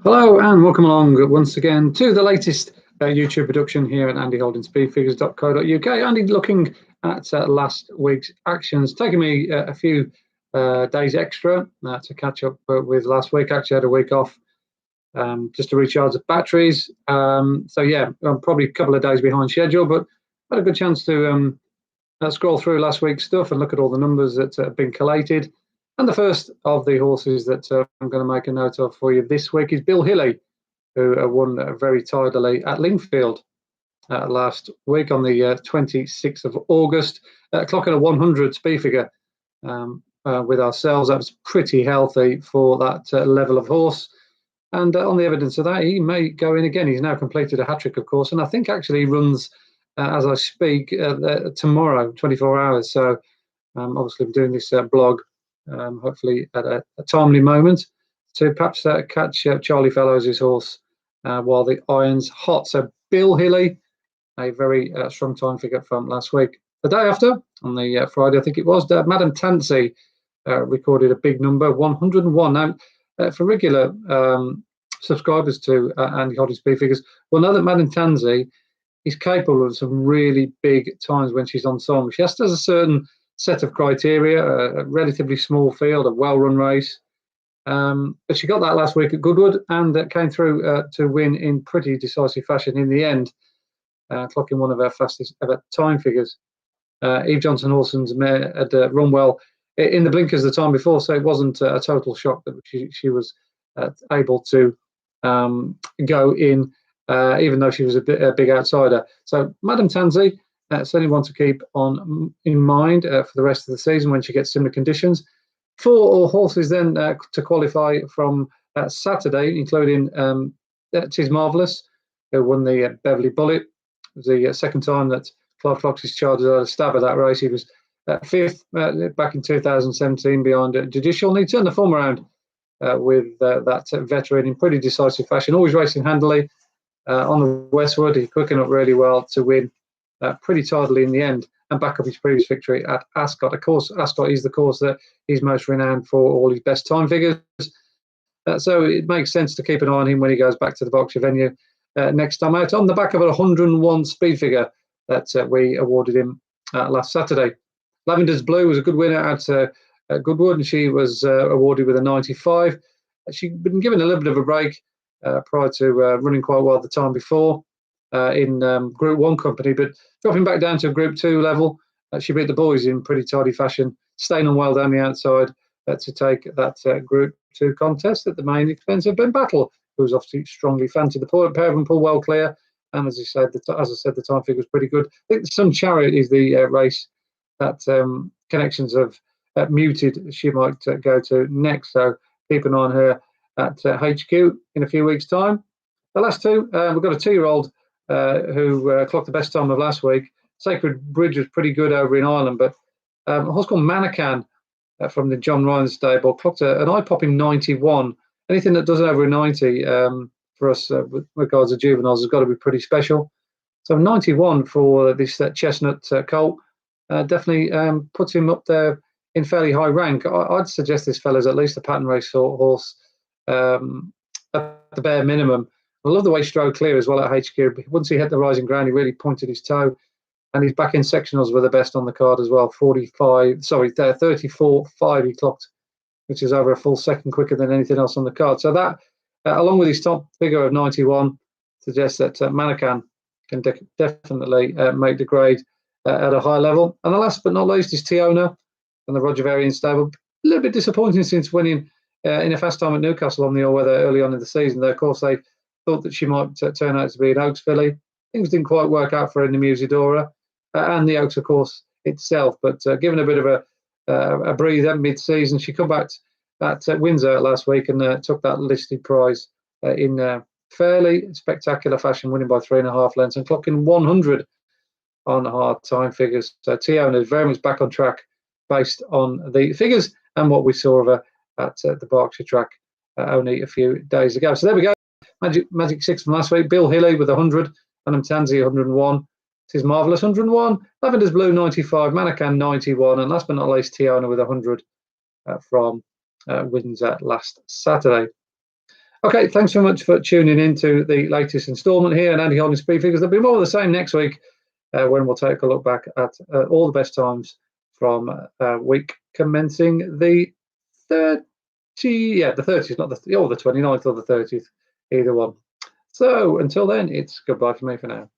Hello and welcome along once again to the latest YouTube production here at andyholdingspeedfigures.co.uk. Andy looking at last week's actions, taking me a few days extra to catch up with last week. Actually had a week off just to recharge the batteries. So yeah, I'm probably a couple of days behind schedule, but had a good chance to scroll through last week's stuff and look at all the numbers that have been collated. And the first of the horses that I'm going to make a note of for you this week is Bill Hilly, who won very tidily at Lingfield last week on the 26th of August, clocking a 100 speed figure with ourselves. That was pretty healthy for that level of horse. And on the evidence of that, he may go in again. He's now completed a hat-trick, of course, and I think actually he runs, as I speak, tomorrow, 24 hours. So obviously I'm doing this blog hopefully at a timely moment to perhaps catch Charlie Fellows' horse while the iron's hot. So Bill Hilly, a very strong time figure from last week. The day after, on the Friday, I think it was, Madame Tansy recorded a big number, 101. Now, for regular subscribers to Andy Holding Speed Figures, will know that Madame Tansy is capable of some really big times when she's on song. She has a certain set of criteria, a relatively small field, a well-run race. But she got that last week at Goodwood and came through to win in pretty decisive fashion in the end, clocking one of our fastest ever time figures. Eve Johnson Olsen's mare had run well in the blinkers the time before, so it wasn't a total shock that she was able to go in, even though she was a big outsider. So Madame Tansy, certainly one to keep on in mind for the rest of the season when she gets similar conditions. 4 horses then to qualify from Saturday, including Tis Marvellous, who won the Beverley Bullet. It was the second time that Clive Fox's Chargers had a stab at that race. He was 5th back in 2017 behind Judicial, and he turned the form around with that veteran in pretty decisive fashion, always racing handily on the Westwood. He quickened up really well to win pretty tidily in the end and back up his previous victory at Ascot. Of course, Ascot is the course that he's most renowned for all his best time figures. So it makes sense to keep an eye on him when he goes back to the Berkshire venue next time out, on the back of a 101 speed figure that we awarded him last Saturday. Lavender's Blue was a good winner at Goodwood, and she was awarded with a 95. She'd been given a little bit of a break prior to running quite well the time before in Group 1 company, but dropping back down to a Group 2 level, she beat the boys in pretty tidy fashion, staying on well down the outside to take that Group 2 contest at the main expense of Ben Battle, who was obviously strongly fancied. The pair of them pulled well clear, and as I said, the time figure was pretty good. I think the Sun Chariot is the race that Connections have muted. She might go to next, so keep an eye on her at HQ in a few weeks' time. The last two, we've got a 2-year-old who clocked the best time of last week. Sacred Bridge was pretty good over in Ireland, but a horse called Manakan from the John Ryan stable clocked an eye-popping 91. Anything that does over a 90 for us with regards to juveniles has got to be pretty special. So 91 for this Chestnut colt definitely puts him up there in fairly high rank. I'd suggest this fella's at least a pattern race horse at the bare minimum. I love the way he strode clear as well at HQ. Once he hit the rising ground, he really pointed his toe. And his back in sectionals were the best on the card as well. 34.5 he clocked, which is over a full second quicker than anything else on the card. So that, along with his top figure of 91, suggests that Manakan can definitely make the grade at a high level. And the last but not least is Tiona from the Roger Varian stable. A little bit disappointing since winning in a fast time at Newcastle on the all-weather early on in the season. Though, of course, they thought that she might turn out to be an Oaks filly. Things didn't quite work out for her in the Musidora and the Oaks, of course, itself. But given a bit of a breather mid-season, she come back at Windsor last week and took that listed prize in fairly spectacular fashion, winning by 3.5 lengths and clocking 100 on hard time figures. So Tiona is very much back on track based on the figures and what we saw of her at the Berkshire track only a few days ago. So there we go. Magic 6 from last week. Bill Hilly with 100, Madame Tansy 101, Tis Marvellous 101, Lavender's Blue 95, Manakan 91, and last but not least Tiona with 100 from Windsor last Saturday. Okay, thanks so much for tuning in to the latest instalment here at Andy Holding Speed Figures. There'll be more of the same next week when we'll take a look back at all the best times from week commencing the 30th, the 30th, not the 29th or the 30th, either one. So until then, it's goodbye for me for now.